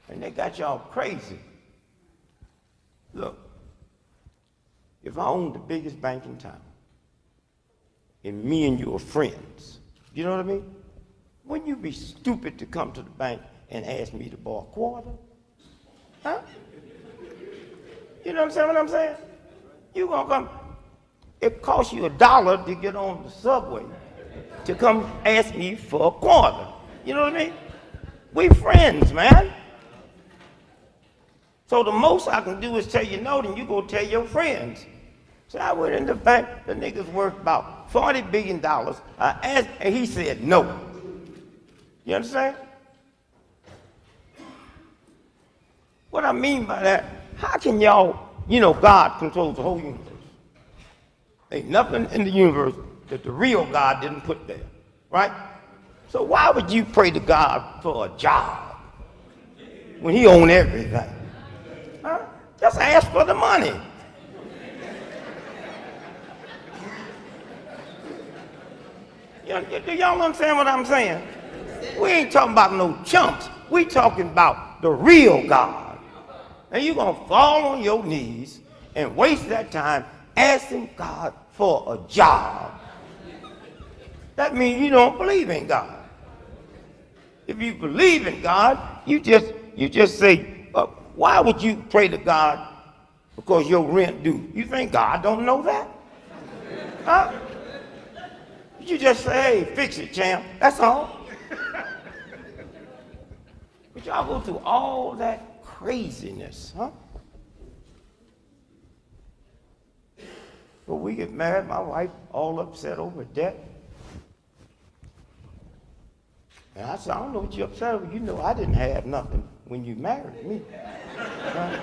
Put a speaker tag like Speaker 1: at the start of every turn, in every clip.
Speaker 1: And they got y'all crazy. Look, if I owned the biggest bank in town, and me and you are friends, you know what I mean? Wouldn't you be stupid to come to the bank and ask me to borrow a quarter? Huh? You know what I'm saying? You gonna come, it costs you $1 to get on the subway to come ask me for a quarter. You know what I mean? We friends, man. So the most I can do is tell you no, then you go tell your friends. So I went in the bank, the nigga's worth about $40 billion. I asked, and he said no. You understand? What I mean by that, how can y'all, God controls the whole universe. Ain't nothing in the universe that the real God didn't put there, right? So why would you pray to God for a job when he owns everything? Huh? Just ask for the money. Do y'all understand what I'm saying? We ain't talking about no chumps. We talking about the real God. And you're going to fall on your knees and waste that time asking God for a job. That means you don't believe in God. If you believe in God, you just say, why would you pray to God because your rent due? You think God don't know that? Huh? You just say, hey, fix it, champ. That's all. But y'all go through all that craziness, huh? But we get married, my wife all upset over debt. And I said, I don't know what you're upset over. You know I didn't have nothing when you married me. Right?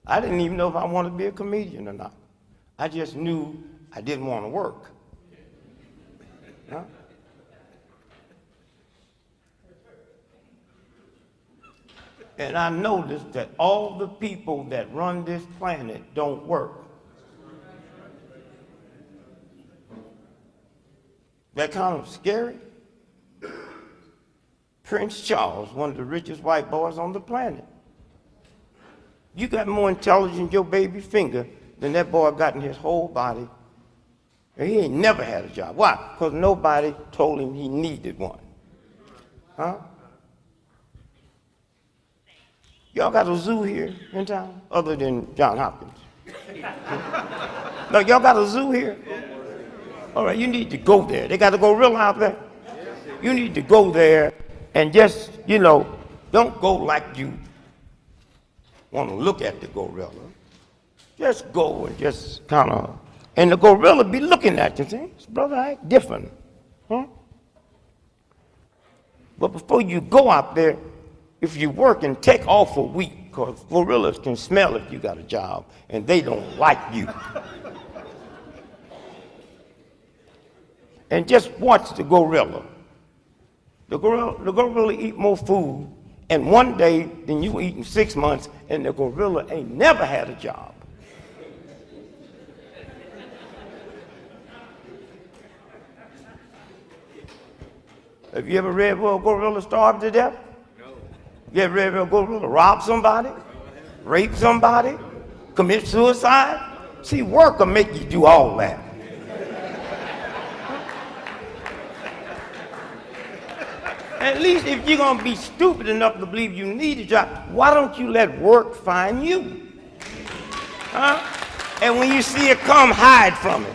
Speaker 1: I didn't even know if I wanted to be a comedian or not. I just knew I didn't want to work. Huh? And I noticed that all the people that run this planet don't work. That kind of scary. Prince Charles, one of the richest white boys on the planet. You got more intelligence in your baby finger than that boy got in his whole body. And he ain't never had a job. Why? Because nobody told him he needed one. Huh? Y'all got a zoo here in town, other than John Hopkins? No, y'all got a zoo here? All right, you need to go there. They got a gorilla out there. You need to go there and just, don't go like you want to look at the gorilla. Just go and just kind of, and the gorilla be looking at you saying, brother, I act different. Huh? But before you go out there, if you work and take off a week, because gorillas can smell if you got a job, and they don't like you. And just watch the gorilla. The gorilla eat more food in one day than you eat in 6 months, and the gorilla ain't never had a job. Have you ever read where a gorilla starved to death? No. You ever read where a gorilla robbed somebody, raped somebody, commit suicide? See, work will make you do all that. At least if you're going to be stupid enough to believe you need a job, why don't you let work find you? Huh? And when you see it come, hide from it.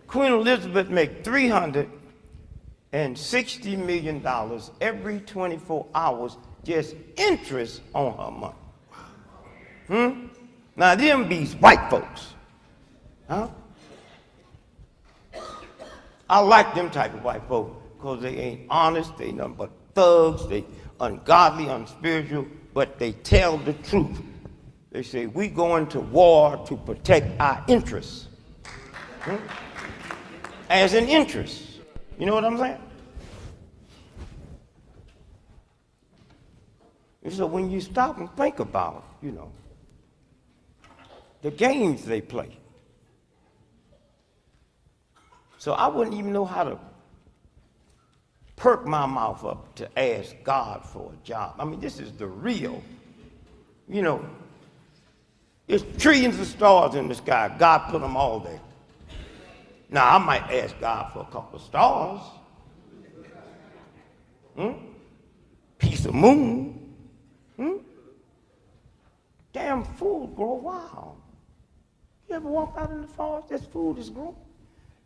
Speaker 1: Queen Elizabeth made $360 million every 24 hours just interest on her money. Now them be's white folks. Huh? I like them type of white folks because they ain't honest, they nothing but thugs, they ungodly, unspiritual, but they tell the truth. They say, we going to war to protect our interests. As an interest. You know what I'm saying? And so when you stop and think about, the games they play. So I wouldn't even know how to perk my mouth up to ask God for a job. I mean, this is the real, you know, there's trillions of stars in the sky. God put them all there. Now, I might ask God for a couple of stars. Piece of moon. Damn food grow wild. You ever walk out in the forest? This food is growing.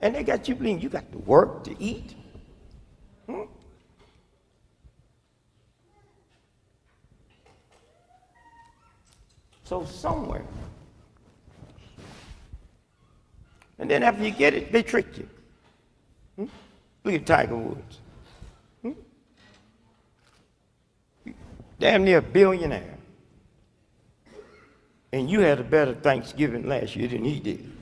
Speaker 1: And they got you believing you got to work to eat. So somewhere. And then after you get it, they trick you. Look at Tiger Woods. Damn near a billionaire. And you had a better Thanksgiving last year than he did.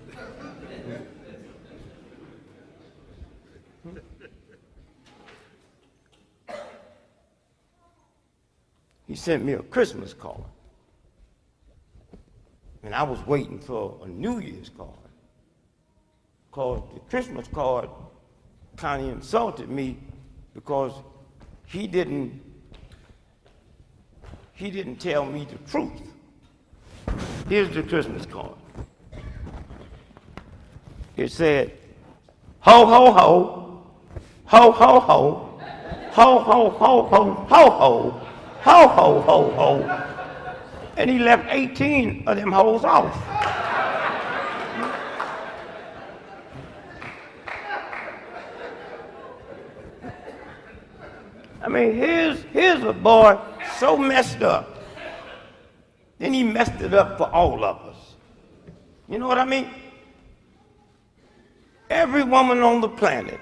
Speaker 1: He sent me a Christmas card. And I was waiting for a New Year's card. Because the Christmas card kind of insulted me because he didn't tell me the truth. Here's the Christmas card. It said, ho, ho, ho, ho, ho, ho, ho, ho, ho, ho, ho, ho, ho, ho, ho, ho. And he left 18 of them hoes off. I mean, here's a boy so messed up. Then he messed it up for all of us. You know what I mean? Every woman on the planet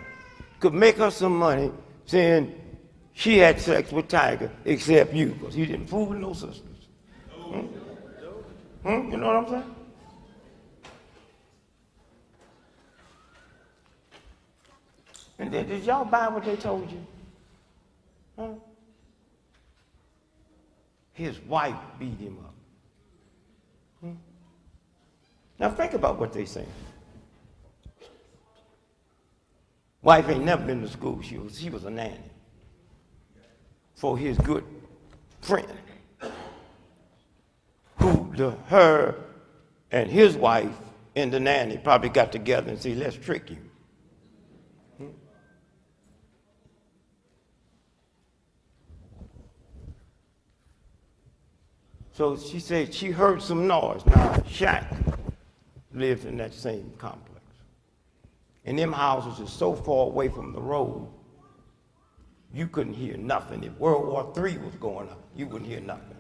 Speaker 1: could make her some money saying she had sex with Tiger except you, because he didn't fool with no sisters. You know what I'm saying? And then, did y'all buy what they told you? Huh? His wife beat him up. Now think about what they saying. Wife ain't never been to school. She was a nanny for his good friend, who her and his wife and the nanny probably got together and said, let's trick you. So she said she heard some noise. Now, Shaq lived in that same complex. And them houses are so far away from the road, you couldn't hear nothing. If World War III was going on, you wouldn't hear nothing.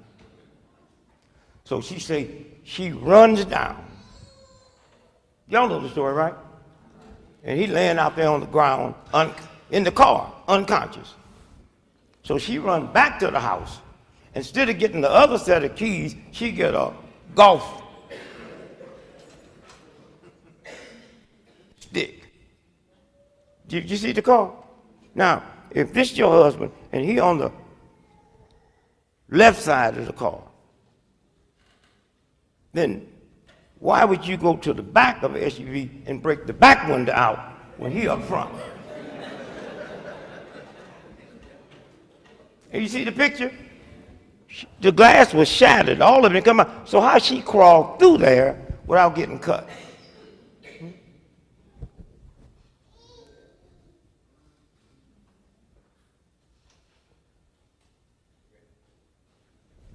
Speaker 1: So she said she runs down. Y'all know the story, right? And he laying out there on the ground, in the car, unconscious. So she runs back to the house. Instead of getting the other set of keys, she get a golf stick. Did you see the car? Now, if this is your husband and he on the left side of the car, then why would you go to the back of the SUV and break the back window out when he up front? And you see the picture? The glass was shattered, all of it come out. So how she crawled through there without getting cut?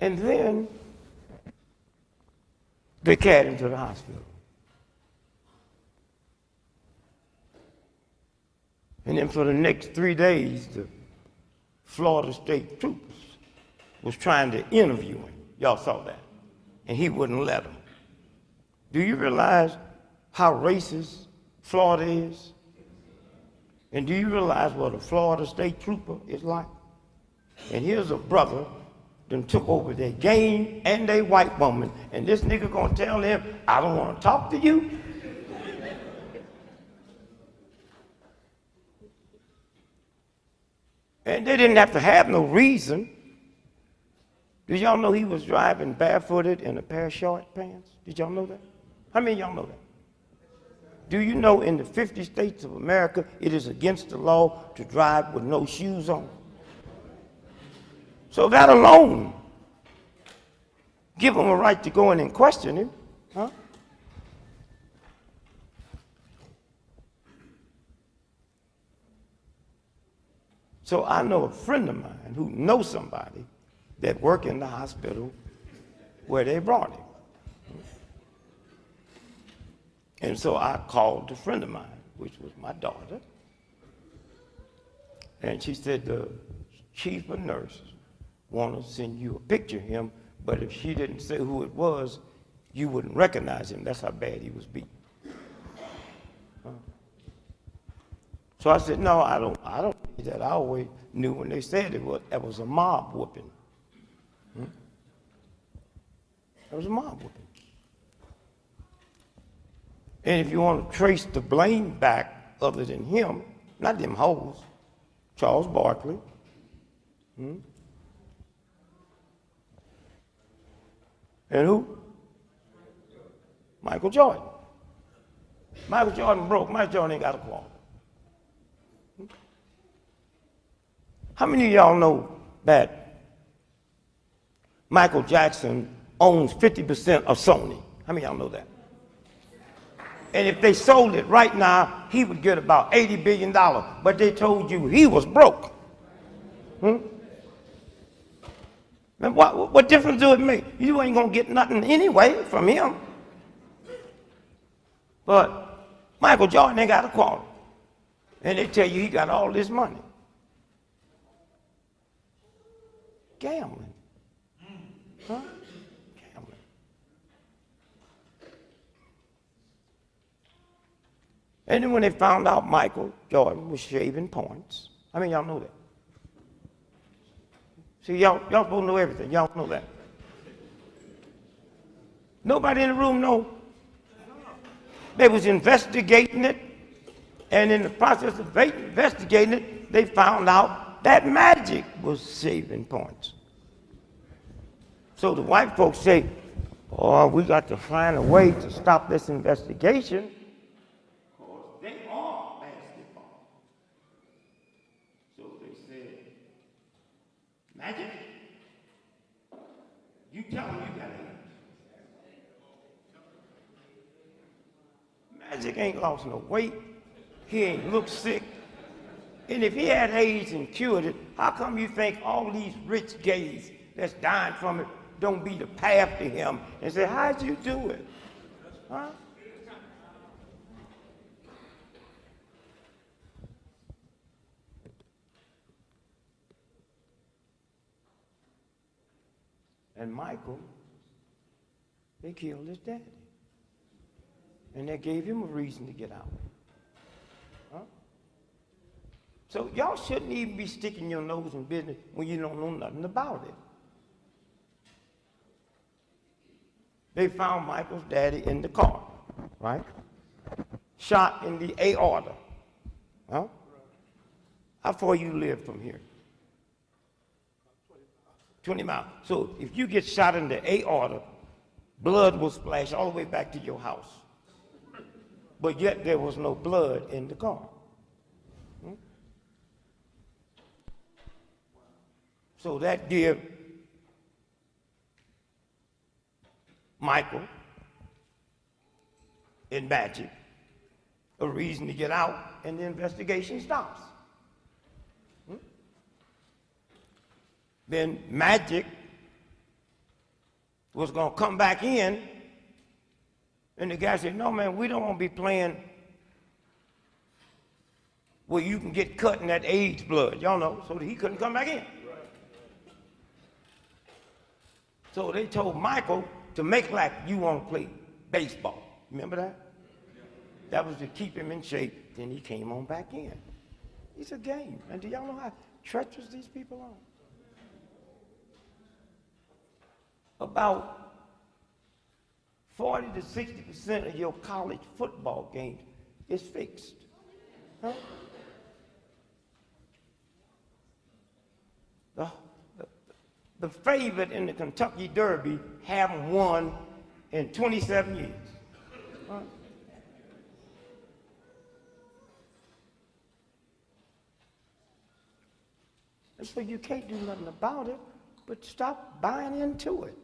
Speaker 1: And then they carried him to the hospital. And then for the next 3 days, the Florida State Troopers was trying to interview him. Y'all saw that. And he wouldn't let them. Do you realize how racist Florida is? And do you realize what a Florida State Trooper is like? And here's a brother that took over their game and their white woman, and this nigga gonna tell them, I don't wanna talk to you? And they didn't have to have no reason. Did y'all know he was driving barefooted in a pair of short pants? Did y'all know that? How many of y'all know that? Do you know in the 50 states of America, it is against the law to drive with no shoes on? So that alone, give them a right to go in and question him. Huh? So I know a friend of mine who knows somebody that work in the hospital where they brought him. And so I called a friend of mine, which was my daughter, and she said the chief of nurses want to send you a picture of him, but if she didn't say who it was, you wouldn't recognize him. That's how bad he was beaten. So I said, no, I don't need that. I always knew when they said it was a mob whooping. It was a mob whooping. And if you want to trace the blame back other than him, not them hoes, Charles Barkley, and who? Michael Jordan. Michael Jordan broke. Michael Jordan ain't got a quarter. How many of y'all know that Michael Jackson owns 50% of Sony? How many of y'all know that? And if they sold it right now, he would get about $80 billion. But they told you he was broke. And what difference do it make? You ain't going to get nothing anyway from him. But Michael Jordan ain't got a quarter. And they tell you he got all this money. Gambling. Huh? Gambling. And then when they found out Michael Jordan was shaving points, I mean, y'all know that. See, y'all supposed to know everything. Y'all know that. Nobody in the room know. They was investigating it, and in the process of investigating it, they found out that Magic was shaving points. So the white folks say, oh, we got to find a way to stop this investigation. Because they are basketball. So they said, Magic, you tell them you got AIDS. Magic ain't lost no weight. He ain't looked sick. And if he had AIDS and cured it, how come you think all these rich gays that's dying from it don't be the path to him and say, how'd you do it? Huh? And Michael, they killed his daddy. And they gave him a reason to get out. Huh? So y'all shouldn't even be sticking your nose in business when you don't know nothing about it. They found Michael's daddy in the car, right? Shot in the aorta. Huh? How far you live from here? 20 miles. So if you get shot in the aorta, blood will splash all the way back to your house. But yet there was no blood in the car. So that gave Michael and Magic a reason to get out, and the investigation stops. Then Magic was going to come back in, and the guy said, no, man, we don't want to be playing where you can get cut in that AIDS blood. Y'all know, so he couldn't come back in. So they told Michael to make like you want to play baseball. Remember that? That was to keep him in shape. Then he came on back in. It's a game. And do y'all know how treacherous these people are? About 40 to 60% of your college football games is fixed. Huh? The favorite in the Kentucky Derby haven't won in 27 years. And so you can't do nothing about it, but stop buying into it.